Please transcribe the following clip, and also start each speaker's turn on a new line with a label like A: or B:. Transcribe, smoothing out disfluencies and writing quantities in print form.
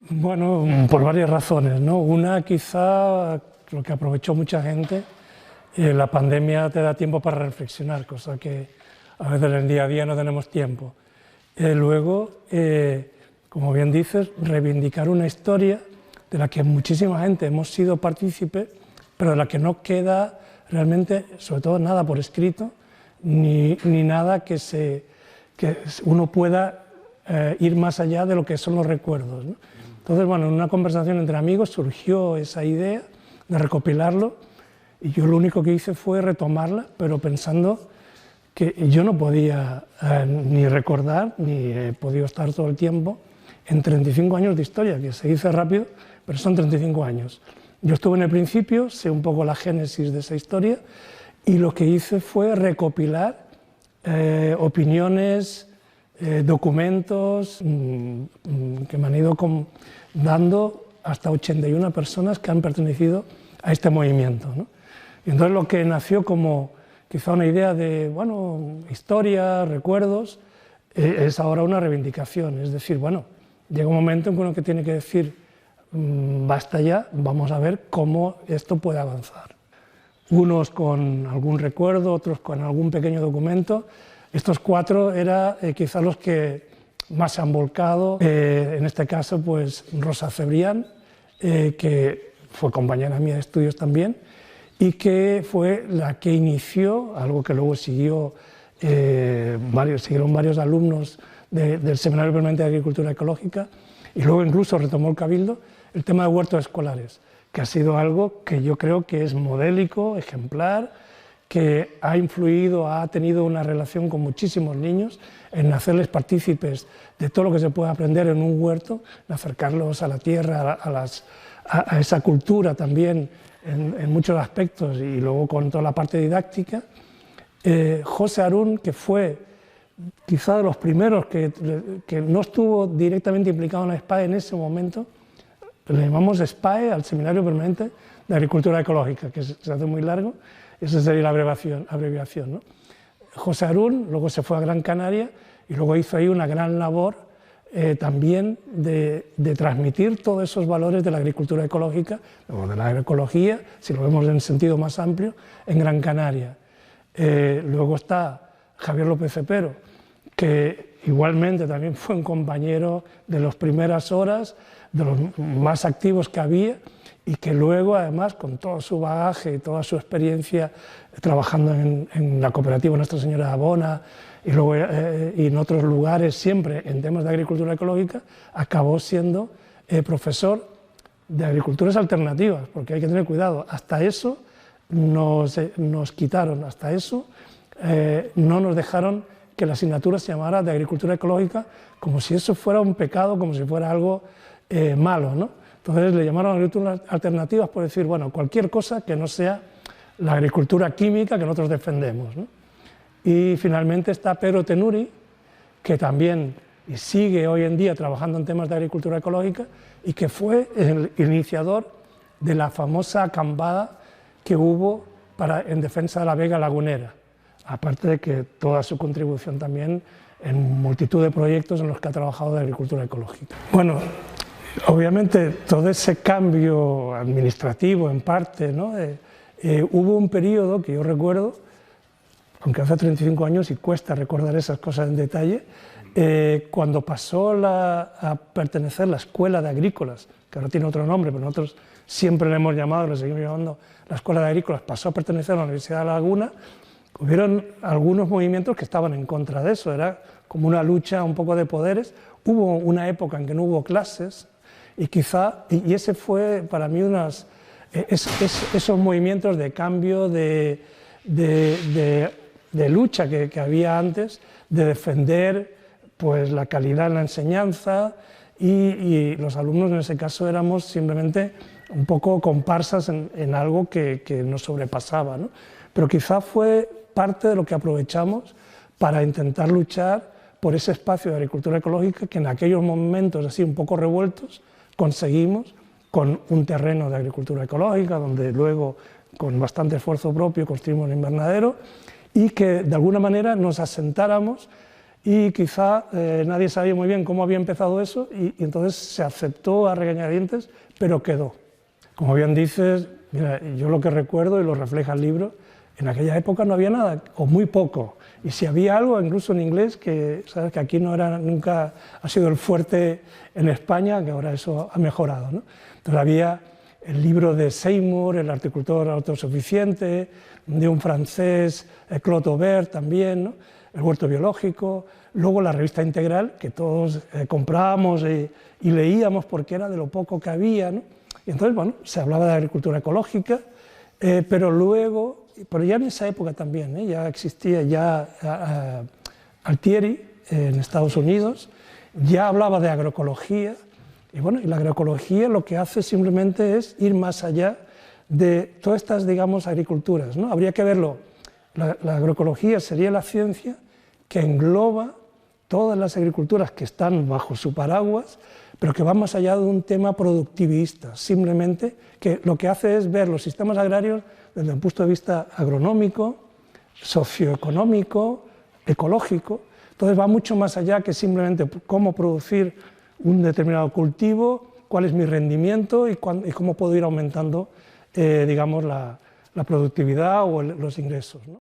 A: Bueno, por varias razones, ¿no? Una, quizá, lo que aprovechó mucha gente, la pandemia te da tiempo para reflexionar, cosa que a veces en el día a día no tenemos tiempo. Luego, como bien dices, reivindicar una historia de la que muchísima gente hemos sido partícipe, pero de la que no queda realmente, sobre todo, nada por escrito, ni nada que uno pueda ir más allá de lo que son los recuerdos, ¿no? Entonces, bueno, en una conversación entre amigos surgió esa idea de recopilarlo y yo lo único que hice fue retomarla, pero pensando que yo no podía ni recordar, ni he podido estar todo el tiempo en 35 años de historia, que se dice rápido, pero son 35 años. Yo estuve en el principio, sé un poco la génesis de esa historia y lo que hice fue recopilar opiniones, documentos que me han ido dando hasta 81 personas que han pertenecido a este movimiento, ¿no? Y entonces lo que nació como quizá una idea de, bueno, historia, recuerdos, es ahora una reivindicación. Es decir, bueno, llega un momento en que uno que tiene que decir, basta ya, vamos a ver cómo esto puede avanzar. Unos con algún recuerdo, otros con algún pequeño documento. Estos cuatro eran quizá los que más se han volcado, en este caso pues Rosa Cebrián, que fue compañera mía de estudios también, y que fue la que inició, algo que luego siguieron varios alumnos del Seminario Permanente de Agricultura Ecológica, y luego incluso retomó el Cabildo, el tema de huertos escolares, que ha sido algo que yo creo que es modélico, ejemplar, que ha influido, ha tenido una relación con muchísimos niños, en hacerles partícipes de todo lo que se puede aprender en un huerto, en acercarlos a la tierra, a esa cultura también en muchos aspectos y luego con toda la parte didáctica. José Arún, que fue quizá de los primeros que no estuvo directamente implicado en la SPAE en ese momento, le llamamos SPAE al Seminario Permanente de Agricultura Ecológica, que se hace muy largo. Esa sería la abreviación, ¿no? José Arún luego se fue a Gran Canaria y luego hizo ahí una gran labor también de transmitir todos esos valores de la agricultura ecológica, o de la agroecología, si lo vemos en sentido más amplio, en Gran Canaria. Luego está Javier López Cepero, que igualmente también fue un compañero de las primeras horas, de los más activos que había, y que luego, además, con todo su bagaje y toda su experiencia trabajando en la cooperativa Nuestra Señora de Abona y luego y en otros lugares, siempre en temas de agricultura ecológica, acabó siendo profesor de agriculturas alternativas, porque hay que tener cuidado, hasta eso nos quitaron, hasta eso no nos dejaron que la asignatura se llamara de agricultura ecológica, como si eso fuera un pecado, como si fuera algo malo, ¿no? Entonces le llamaron agriculturas alternativas por decir, bueno, cualquier cosa que no sea la agricultura química que nosotros defendemos, ¿no? Y finalmente está Pedro Tenuri, que también sigue hoy en día trabajando en temas de agricultura ecológica y que fue el iniciador de la famosa acampada que hubo en defensa de la vega lagunera, aparte de que toda su contribución también en multitud de proyectos en los que ha trabajado de agricultura ecológica. Bueno, obviamente todo ese cambio administrativo en parte, ¿no? Hubo un periodo que yo recuerdo, aunque hace 35 años y cuesta recordar esas cosas en detalle, cuando pasó a pertenecer la Escuela de Agrícolas, que ahora tiene otro nombre, pero nosotros siempre le hemos llamado, le seguimos llamando la Escuela de Agrícolas, pasó a pertenecer a la Universidad de La Laguna, hubieron algunos movimientos que estaban en contra de eso, era como una lucha un poco de poderes. Hubo una época en que no hubo clases, y ese fue para mí esos movimientos de cambio, de lucha que había antes, de defender pues, la calidad en la enseñanza, y los alumnos en ese caso éramos simplemente un poco comparsas en algo que nos sobrepasaba, ¿no? Pero quizá fue parte de lo que aprovechamos para intentar luchar por ese espacio de agricultura ecológica que en aquellos momentos así un poco revueltos conseguimos con un terreno de agricultura ecológica, donde luego con bastante esfuerzo propio construimos un invernadero y que de alguna manera nos asentáramos y quizá nadie sabía muy bien cómo había empezado eso y entonces se aceptó a regañadientes, pero quedó. Como bien dices, mira, yo lo que recuerdo y lo refleja el libro, en aquella época no había nada, o muy poco, y si había algo, incluso en inglés, que sabes que aquí no era, nunca ha sido el fuerte en España, que ahora eso ha mejorado, ¿no? Entonces había el libro de Seymour, El horticultor autosuficiente, de un francés, Claude Aubert también, ¿no? El huerto biológico, luego la revista Integral, que todos comprábamos y leíamos porque era de lo poco que había, ¿no? Y entonces, bueno, se hablaba de agricultura ecológica, pero luego, pero ya en esa época también, ya existía ya Altieri en Estados Unidos, ya hablaba de agroecología, y bueno, y la agroecología lo que hace simplemente es ir más allá de todas estas, digamos, agriculturas, ¿no? Habría que verlo, la agroecología sería la ciencia que engloba todas las agriculturas que están bajo su paraguas, pero que van más allá de un tema productivista, simplemente que lo que hace es ver los sistemas agrarios desde un punto de vista agronómico, socioeconómico, ecológico. Entonces va mucho más allá que simplemente cómo producir un determinado cultivo, cuál es mi rendimiento y cómo puedo ir aumentando digamos, la productividad o los ingresos, ¿no?